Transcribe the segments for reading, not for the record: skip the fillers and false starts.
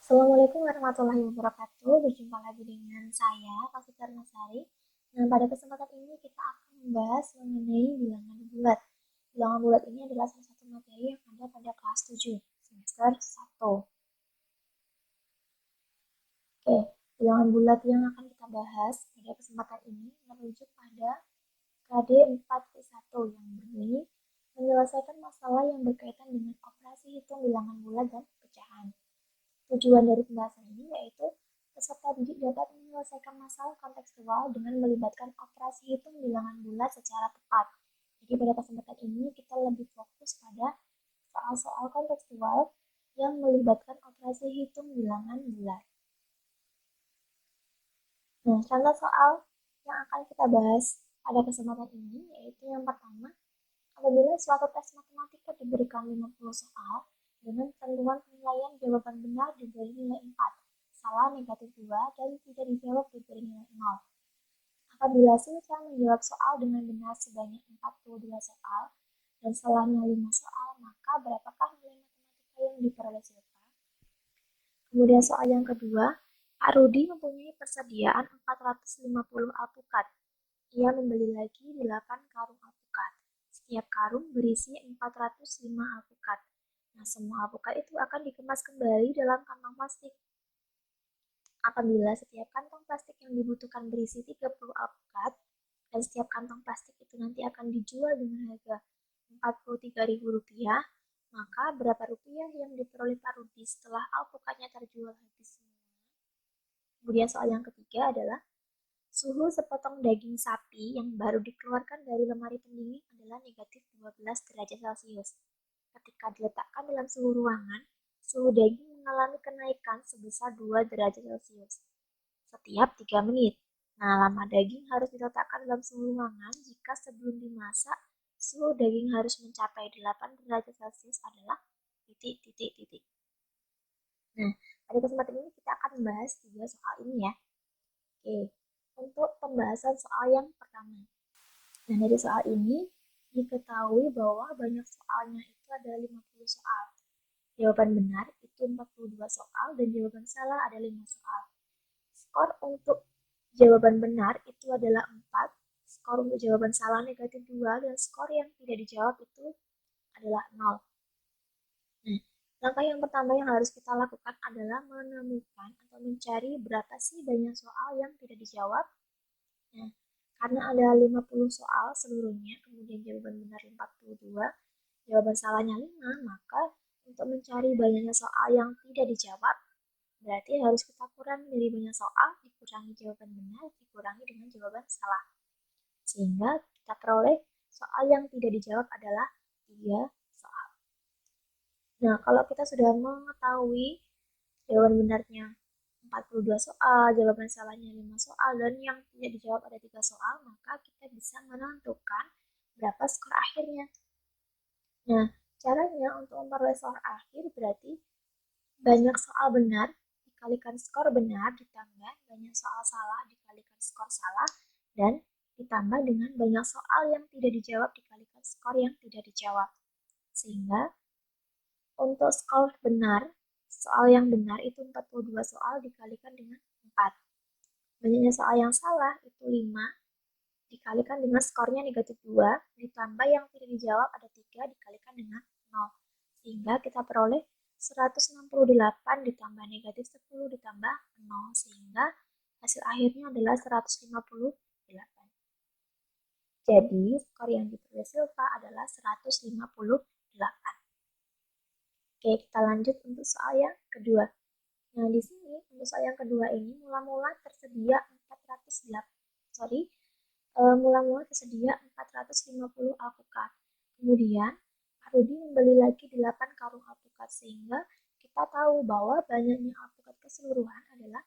Assalamualaikum warahmatullahi wabarakatuh. Berjumpa lagi dengan saya, Kak Nasari. Nah, pada kesempatan ini kita akan membahas mengenai bilangan bulat. Bilangan bulat ini adalah salah satu materi yang ada pada kelas 7, semester 1. Oke, bilangan bulat yang akan kita bahas pada kesempatan ini merujuk pada KD 4.1 yang berbunyi menyelesaikan masalah yang berkaitan dengan operasi hitung bilangan bulat dan pecahan. Tujuan dari pembahasan ini yaitu peserta didik dapat menyelesaikan masalah kontekstual dengan melibatkan operasi hitung bilangan bulat secara tepat. Jadi pada kesempatan ini kita lebih fokus pada soal-soal kontekstual yang melibatkan operasi hitung bilangan bulat. Nah, contoh soal yang akan kita bahas pada kesempatan ini yaitu yang pertama, apabila suatu tes matematika diberikan 50 soal, dengan ketentuan penilaian jawaban benar diberi nilai 4, salah negatif 2, dan tidak dijawab diberi nilai 0. Apabila siswa menjawab soal dengan benar sebanyak 42 soal dan salahnya 5 soal, maka berapakah nilai matematika yang diperoleh siswa? Kemudian soal yang kedua, Pak Rudi mempunyai persediaan 450 alpukat. Ia membeli lagi 8 karung alpukat. Setiap karung berisi 405 alpukat. Nah, semua alpukat itu akan dikemas kembali dalam kantong plastik. Apabila setiap kantong plastik yang dibutuhkan berisi 30 alpukat, dan setiap kantong plastik itu nanti akan dijual dengan harga Rp43.000, maka berapa rupiah yang diperoleh Pak Rudi setelah alpukatnya terjual habis semua? Kemudian soal yang ketiga adalah suhu sepotong daging sapi yang baru dikeluarkan dari lemari pendingin adalah negatif 12 derajat Celcius. Ketika diletakkan dalam suhu ruangan, suhu daging mengalami kenaikan sebesar 2 derajat Celcius setiap 3 menit. Nah, lama daging harus diletakkan dalam suhu ruangan jika sebelum dimasak suhu daging harus mencapai 8 derajat Celcius adalah titik, titik, titik. Nah, pada kesempatan ini kita akan membahas 3 soal ini ya. Oke, untuk pembahasan soal yang pertama. Nah, dari soal ini diketahui bahwa banyak soalnya itu ada 50 soal. Jawaban benar itu 42 soal dan jawaban salah ada 5 soal. Skor untuk jawaban benar itu adalah 4, skor untuk jawaban salah negatif 2, dan skor yang tidak dijawab itu adalah 0. Nah, langkah yang pertama yang harus kita lakukan adalah menemukan atau mencari berapa sih banyak soal yang tidak dijawab. Nah, karena ada 50 soal seluruhnya, kemudian jawaban benar 42, jawaban salahnya 5, maka untuk mencari banyaknya soal yang tidak dijawab, berarti harus kita kurangi dari banyak soal, dikurangi jawaban benar, dikurangi dengan jawaban salah. Sehingga kita peroleh soal yang tidak dijawab adalah 3 soal. Nah, kalau kita sudah mengetahui jawaban benarnya 42 soal, jawaban salahnya 5 soal, dan yang tidak dijawab ada 3 soal, maka kita bisa menentukan berapa skor akhirnya. Nah, caranya untuk memperoleh skor akhir berarti banyak soal benar dikalikan skor benar ditambah banyak soal salah dikalikan skor salah, dan ditambah dengan banyak soal yang tidak dijawab dikalikan skor yang tidak dijawab. Sehingga untuk skor benar, soal yang benar itu 42 soal dikalikan dengan 4. Banyaknya soal yang salah itu 5 dikalikan dengan skornya negatif 2, ditambah yang tidak dijawab ada 3 dikalikan dengan 0. Sehingga kita peroleh 168 ditambah negatif 10 ditambah 0, sehingga hasil akhirnya adalah 158. Jadi, skor yang diperoleh Silva adalah 158. Oke, kita lanjut untuk soal yang kedua. Nah, di sini untuk soal yang kedua ini mula-mula tersedia 450 alpukat. Kemudian Pak Rudi membeli lagi 8 karung alpukat, sehingga kita tahu bahwa banyaknya alpukat keseluruhan adalah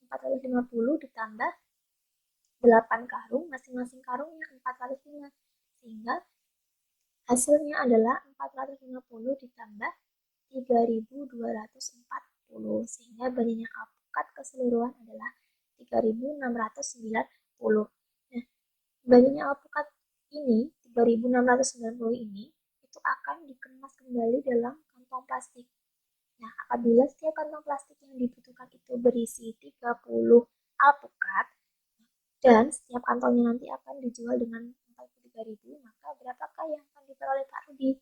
450 ditambah 8 karung, masing-masing karungnya 405, sehingga hasilnya adalah 450 ditambah 3.240, sehingga banyaknya alpukat keseluruhan adalah 3.690. Nah, banyaknya alpukat ini, 3.690 ini, itu akan dikemas kembali dalam kantong plastik. Nah, apabila setiap kantong plastik yang dibutuhkan itu berisi 30 alpukat, dan setiap kantongnya nanti akan dijual dengan 43.000, maka berapakah yang akan diperoleh Pak Rudi?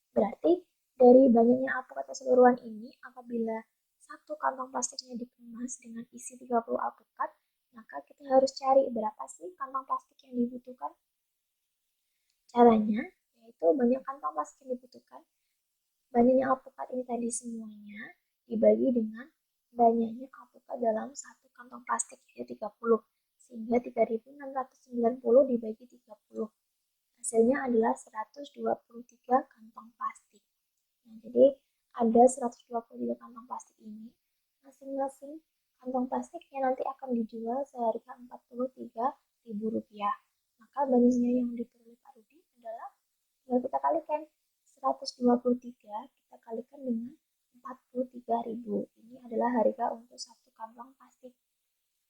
Berarti dari banyaknya alpukat keseluruhan ini, apabila satu kantong plastiknya dikemas dengan isi 30 alpukat, maka kita harus cari berapa sih kantong plastik yang dibutuhkan. Caranya, yaitu banyak kantong plastik yang dibutuhkan, banyaknya alpukat ini tadi semuanya dibagi dengan banyaknya alpukat dalam satu kantong plastik, yaitu 30. Sehingga 3.690 dibagi 30. Hasilnya adalah 123 kantong plastik. Nah, jadi ada 123 kantong plastik ini. Masing-masing kantong plastiknya nanti akan dijual seharga Rp43.000. Maka banyaknya yang diperoleh Pak Rudi adalah, tinggal kita kalikan 123 kita kalikan dengan 43.000. Ini adalah harga untuk satu kantong plastik.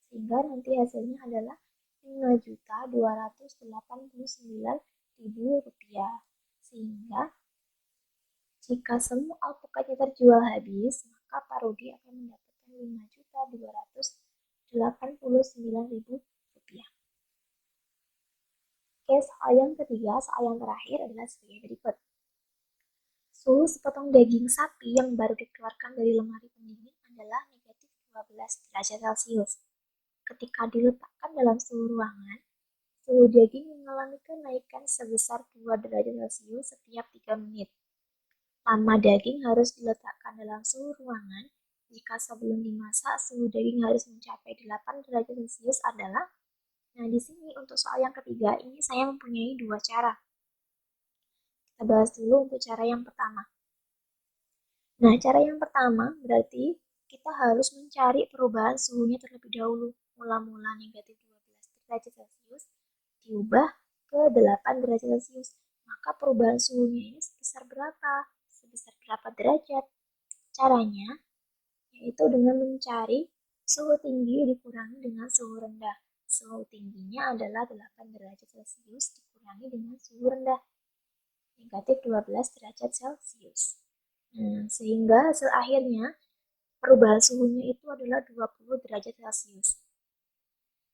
Sehingga nanti hasilnya adalah Rp5.289.000. Sehingga jika semua alpukatnya terjual habis, maka Pak Rudi akan mendapatkan Rp5.289.000. Oke, soal yang ketiga, soal yang terakhir adalah sebagai berikut. Suhu sepotong daging sapi yang baru dikeluarkan dari lemari pendingin adalah negatif 12 derajat Celcius. Ketika diletakkan dalam suhu ruangan, suhu daging mengalami kenaikan sebesar 2 derajat Celcius setiap 3 menit. Lama daging harus diletakkan dalam suhu ruangan. Jika sebelum dimasak, suhu daging harus mencapai 8 derajat Celcius adalah. Nah, di sini untuk soal yang ketiga, ini saya mempunyai dua cara. Kita bahas dulu untuk cara yang pertama. Nah, cara yang pertama berarti kita harus mencari perubahan suhunya terlebih dahulu. Mula-mula negatif 12 derajat Celcius diubah ke 8 derajat Celcius. Maka perubahan suhunya ini sebesar berapa? Sebesar berapa derajat? Caranya yaitu dengan mencari suhu tinggi dikurangi dengan suhu rendah. Suhu tingginya adalah 8 derajat Celcius dikurangi dengan suhu rendah, negatif 12 derajat Celcius. Sehingga hasil akhirnya perubahan suhunya itu adalah 20 derajat Celcius.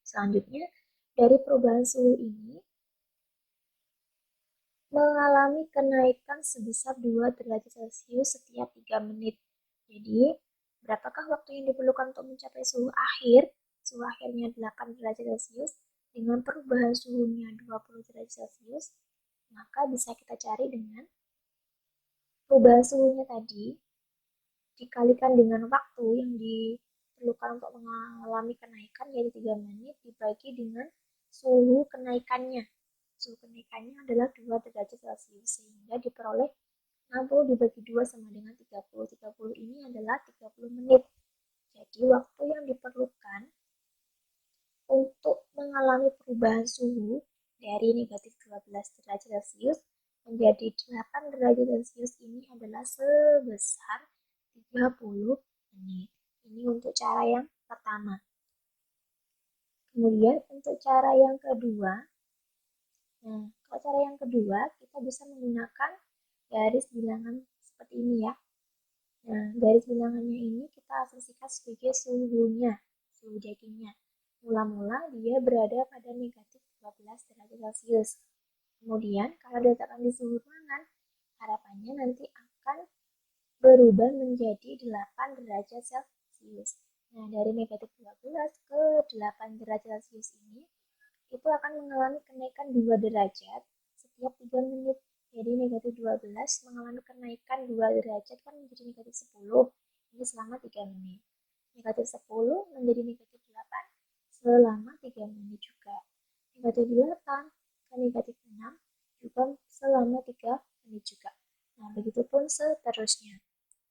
Selanjutnya, dari perubahan suhu ini mengalami kenaikan sebesar 2 derajat Celcius setiap 3 menit. Jadi, berapakah waktu yang diperlukan untuk mencapai suhu akhir? Suhu akhirnya 8 derajat Celcius dengan perubahan suhunya 20 derajat Celcius. Maka bisa kita cari dengan perubahan suhunya tadi dikalikan dengan waktu yang diperlukan untuk mengalami kenaikan, yaitu 3 menit, dibagi dengan suhu kenaikannya. Suhu kenaikannya adalah 2 derajat Celcius, sehingga diperoleh 60 dibagi 2 sama dengan 30. 30 ini adalah 30 menit. Jadi waktu yang diperlukan untuk mengalami perubahan suhu dari negatif 12 derajat Celcius menjadi 8 derajat Celcius ini adalah sebesar 30 menit. Ini untuk cara yang pertama. Kemudian untuk cara yang kedua, kalau cara yang kedua kita bisa menggunakan garis bilangan seperti ini ya. Nah, garis bilangannya ini kita asumsikan sebagai suhunya, suhu dagingnya. Mula-mula dia berada pada negatif 12 derajat Celcius. Kemudian kalau diletakkan di suhu ruangan, harapannya nanti akan berubah menjadi 8 derajat Celcius. Nah, dari negatif 12 ke 8 derajat Celcius ini, itu akan mengalami kenaikan 2 derajat setiap 3 menit. Jadi negatif 12 mengalami kenaikan 2 derajat kan menjadi negatif 10. Ini selama 3 menit. Negatif 10 menjadi negatif 8 selama 3 menit juga. Negatif 8 ke negatif 6 juga selama 3 menit juga. Nah, begitupun seterusnya.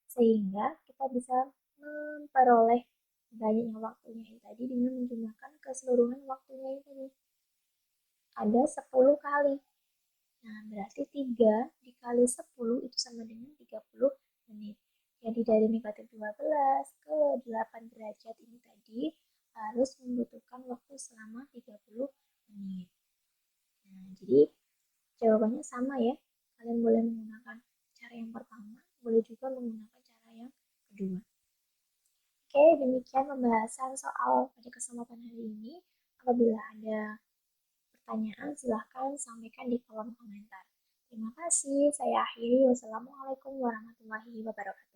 Sehingga kita bisa memperoleh banyaknya waktunya ini tadi dengan menjumlahkan keseluruhan waktunya ini tadi. Ada 10 kali. Nah, berarti 3 dikali 10 itu sama dengan 30 menit. Jadi dari negatif 12 ke 8 derajat ini tadi harus membutuhkan waktu selama 30 menit. Nah, jadi jawabannya sama ya. Kalian boleh menggunakan cara yang pertama, boleh juga menggunakan cara kedua. Oke, demikian pembahasan soal pada kesempatan hari ini. Apabila ada pertanyaan, silahkan sampaikan di kolom komentar. Terima kasih, saya akhiri. Wassalamualaikum warahmatullahi wabarakatuh.